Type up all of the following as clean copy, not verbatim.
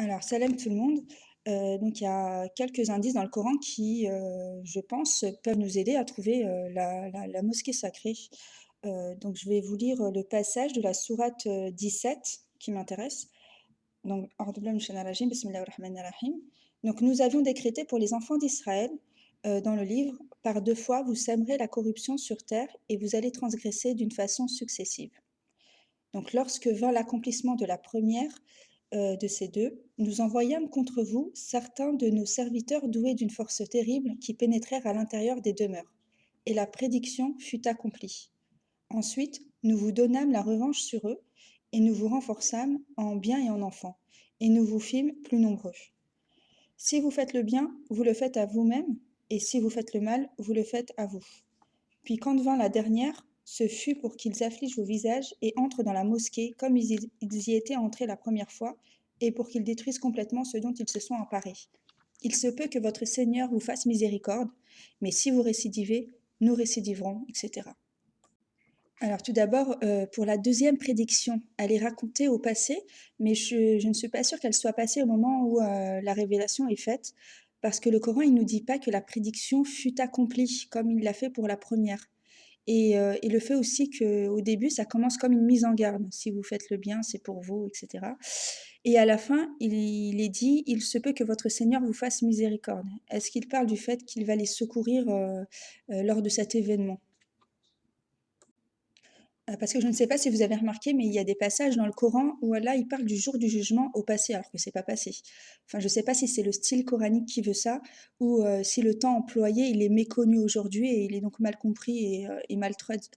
Alors, salam tout le monde. Donc, il y a quelques indices dans le Coran qui, je pense, peuvent nous aider à trouver la mosquée sacrée. Donc, je vais vous lire le passage de la sourate 17 qui m'intéresse. Donc, A'udhu billahi minash shaitanir rajim, bismillahir rahmanir rahim. Donc, nous avions décrété pour les enfants d'Israël, dans le livre, par deux fois vous sèmerez la corruption sur terre et vous allez transgresser d'une façon successive. Donc, lorsque vint l'accomplissement de la première de ces deux, nous envoyâmes contre vous certains de nos serviteurs doués d'une force terrible qui pénétrèrent à l'intérieur des demeures. Et la prédiction fut accomplie. Ensuite, nous vous donnâmes la revanche sur eux, et nous vous renforçâmes en biens et en enfants, et nous vous fîmes plus nombreux. Si vous faites le bien, vous le faites à vous-même, et si vous faites le mal, vous le faites à vous. Puis quand vint la dernière, ce fut pour qu'ils affligent vos visages et entrent dans la mosquée comme ils y étaient entrés la première fois, et pour qu'ils détruisent complètement ce dont ils se sont emparés. Il se peut que votre Seigneur vous fasse miséricorde, mais si vous récidivez, nous récidiverons, etc. Alors tout d'abord, pour la deuxième prédiction, elle est racontée au passé, mais je ne suis pas sûre qu'elle soit passée au moment où la révélation est faite, parce que le Coran, il nous dit pas que la prédiction fut accomplie, comme il l'a fait pour la première. Et le fait aussi qu'au début, ça commence comme une mise en garde. Si vous faites le bien, c'est pour vous, etc. Et à la fin, il est dit, il se peut que votre Seigneur vous fasse miséricorde. Est-ce qu'il parle du fait qu'il va les secourir lors de cet événement? Parce que je ne sais pas si vous avez remarqué, mais il y a des passages dans le Coran où Allah, il parle du jour du jugement au passé, alors que c'est pas passé. Enfin, je ne sais pas si c'est le style coranique qui veut ça, ou si le temps employé, il est méconnu aujourd'hui et il est donc mal compris et mal traduit.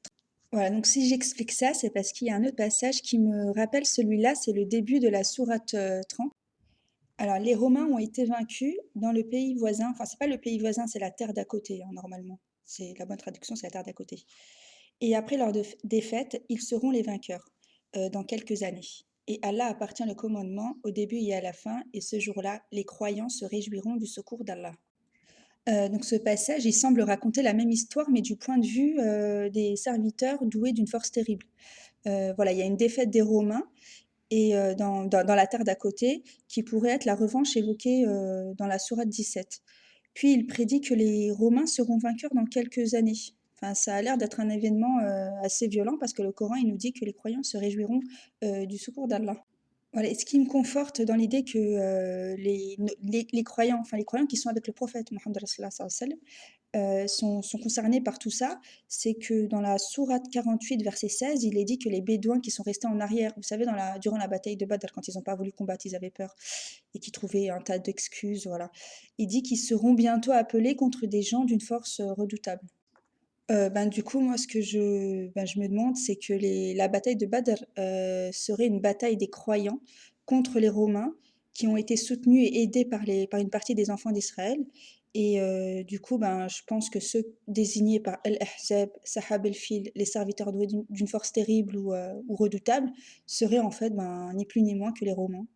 Voilà, donc si j'explique ça, c'est parce qu'il y a un autre passage qui me rappelle celui-là, c'est le début de la sourate 30. Alors, les Romains ont été vaincus dans le pays voisin, enfin, c'est pas le pays voisin, c'est la terre d'à côté, hein, normalement. C'est la bonne traduction, c'est la terre d'à côté. Et après leur défaite, ils seront les vainqueurs dans quelques années. Et Allah appartient le commandement au début et à la fin, et ce jour-là, les croyants se réjouiront du secours d'Allah. Donc ce passage, il semble raconter la même histoire, mais du point de vue des serviteurs doués d'une force terrible. Voilà, il y a une défaite des Romains et dans la terre d'à côté, qui pourrait être la revanche évoquée dans la sourate 17. Puis il prédit que les Romains seront vainqueurs dans quelques années. Enfin, ça a l'air d'être un événement assez violent parce que le Coran il nous dit que les croyants se réjouiront du secours d'Allah. Voilà, et ce qui me conforte dans l'idée que les croyants, enfin les croyants qui sont avec le prophète Mohammed sont concernés par tout ça, c'est que dans la sourate 48, verset 16, il est dit que les Bédouins qui sont restés en arrière, vous savez, durant la bataille de Badr, quand ils n'ont pas voulu combattre, ils avaient peur, et qui trouvaient un tas d'excuses, voilà. Il dit qu'ils seront bientôt appelés contre des gens d'une force redoutable. Ben, du coup, moi, ce que je me demande, c'est que la bataille de Badr serait une bataille des croyants contre les Romains qui ont été soutenus et aidés par une partie des enfants d'Israël. Et du coup, ben, je pense que ceux désignés par Al-Ahzab, Sahab el-Fil, les serviteurs doués d'une force terrible ou redoutable, seraient en fait ben, ni plus ni moins que les Romains.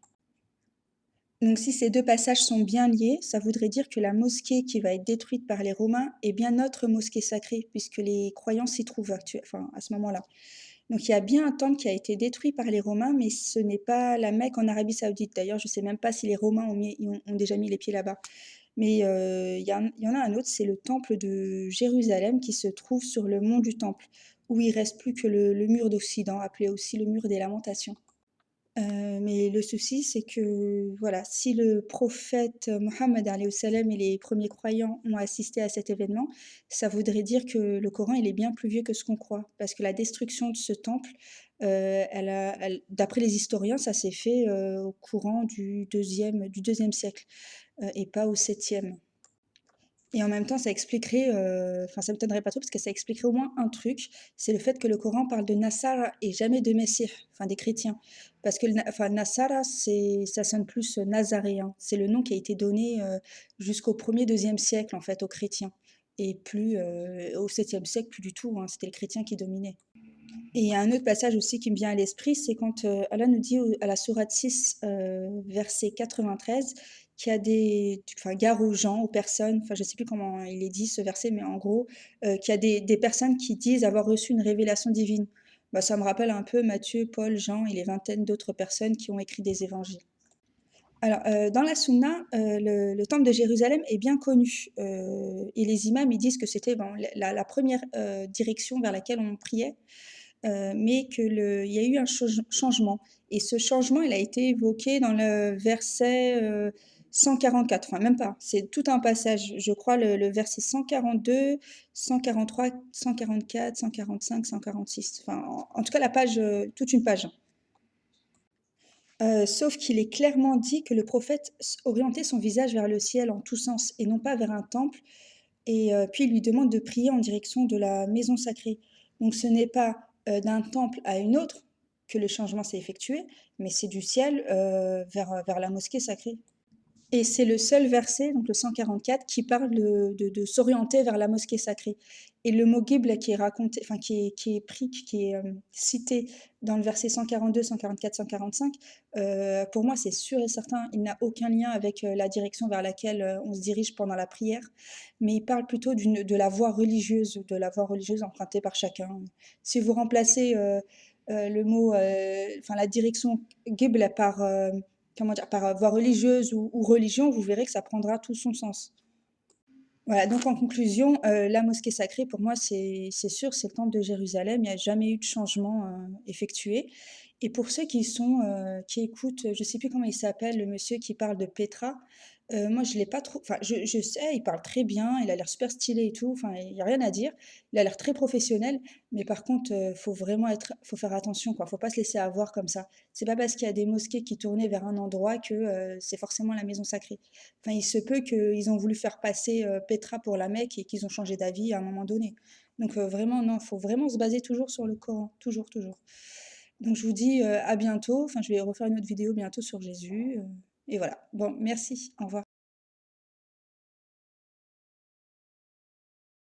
Donc si ces deux passages sont bien liés, ça voudrait dire que la mosquée qui va être détruite par les Romains est bien notre mosquée sacrée, puisque les croyants s'y trouvent enfin, à ce moment-là. Donc il y a bien un temple qui a été détruit par les Romains, mais ce n'est pas la Mecque en Arabie Saoudite. D'ailleurs, je ne sais même pas si les Romains ont déjà mis les pieds là-bas. Mais il y en a un autre, c'est le temple de Jérusalem qui se trouve sur le mont du Temple, où il reste plus que le mur d'Occident, appelé aussi le mur des Lamentations. Mais le souci, c'est que, voilà, si le prophète Mohammed alayhi salam et les premiers croyants ont assisté à cet événement, ça voudrait dire que le Coran, il est bien plus vieux que ce qu'on croit. Parce que la destruction de ce temple, d'après les historiens, ça s'est fait au courant du deuxième siècle et pas au septième. Et en même temps, ça expliquerait, enfin ça m'étonnerait pas trop parce que ça expliquerait au moins un truc, c'est le fait que le Coran parle de Nasara et jamais de Messie, enfin des chrétiens. Parce que enfin Nasara, ça sonne plus nazaréen. C'est le nom qui a été donné jusqu'au 1er, 2e siècle en fait aux chrétiens. Et plus au 7e siècle, plus du tout, hein, c'était les chrétiens qui dominaient. Et il y a un autre passage aussi qui me vient à l'esprit, c'est quand Allah nous dit à la sourate 6, verset 93, qu'il y a enfin, gare aux gens, aux personnes, enfin je ne sais plus comment il est dit ce verset, mais en gros, qu'il y a des personnes qui disent avoir reçu une révélation divine. Bah, ça me rappelle un peu Matthieu, Paul, Jean et les vingtaines d'autres personnes qui ont écrit des évangiles. Alors, dans la Sunna, le temple de Jérusalem est bien connu, et les imams, ils disent que c'était bon, la 1re, direction vers laquelle on priait, mais il y a eu un changement et ce changement, il a été évoqué dans le verset, 144, enfin même pas, c'est tout un passage, je crois le verset 142, 143, 144, 145, 146, enfin en tout cas la page, toute une page, hein. Sauf qu'il est clairement dit que le prophète orientait son visage vers le ciel en tous sens et non pas vers un temple et puis il lui demande de prier en direction de la maison sacrée. Donc ce n'est pas, d'un temple à une autre que le changement s'est effectué, mais c'est du ciel, vers la mosquée sacrée. Et c'est le seul verset, donc le 144, qui parle de s'orienter vers la mosquée sacrée. Et le mot guible qui est raconté, enfin qui est pris, qui est cité dans le verset 142, 144, 145, pour moi c'est sûr et certain, il n'a aucun lien avec la direction vers laquelle on se dirige pendant la prière, mais il parle plutôt de la voie religieuse empruntée par chacun. Si vous remplacez le mot, enfin la direction guible par comment dire? Par voie religieuse ou religion, vous verrez que ça prendra tout son sens. Voilà, donc en conclusion, la mosquée sacrée pour moi c'est sûr, c'est le temple de Jérusalem, il y a jamais eu de changement, effectué et pour ceux qui écoutent, je sais plus comment il s'appelle, le monsieur qui parle de Petra, moi je l'ai pas trop enfin je sais, il parle très bien, il a l'air super stylé et tout, enfin il y a rien à dire. Il a l'air très professionnel, mais par contre, faut faire attention quoi, faut pas se laisser avoir comme ça. C'est pas parce qu'il y a des mosquées qui tournaient vers un endroit que, c'est forcément la maison sacrée. Enfin, il se peut qu'ils ont voulu faire passer, Petra pour la Mecque et qu'ils ont changé d'avis à un moment donné. Donc, vraiment non, faut vraiment se baser toujours sur le Coran, toujours, toujours. Donc je vous dis, à bientôt, enfin je vais refaire une autre vidéo bientôt sur Jésus, et voilà. Bon merci, au revoir.